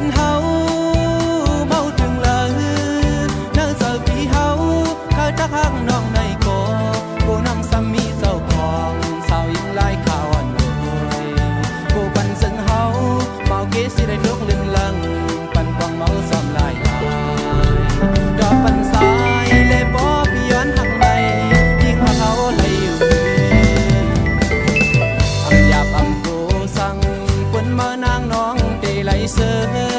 นเฮาเมาถึงเลยเนื้อเสือปีเฮาข้าจักหักน้องในโกกูนั่งซ้ำมีเจ้าของสาวยิ่งไล่ข่าวอันโวยกูปันซึ่งเฮาเมาเกสิได้ลุกลื่นลังปันกวางเมาซ้ำลายตายดอกปันสายเลยบ่พี่ย้อนหักในยิ่งหักเขาเลยอยู่อำหยาบอำกูสั่งปุ่นมานางน้องตีไหลเสือ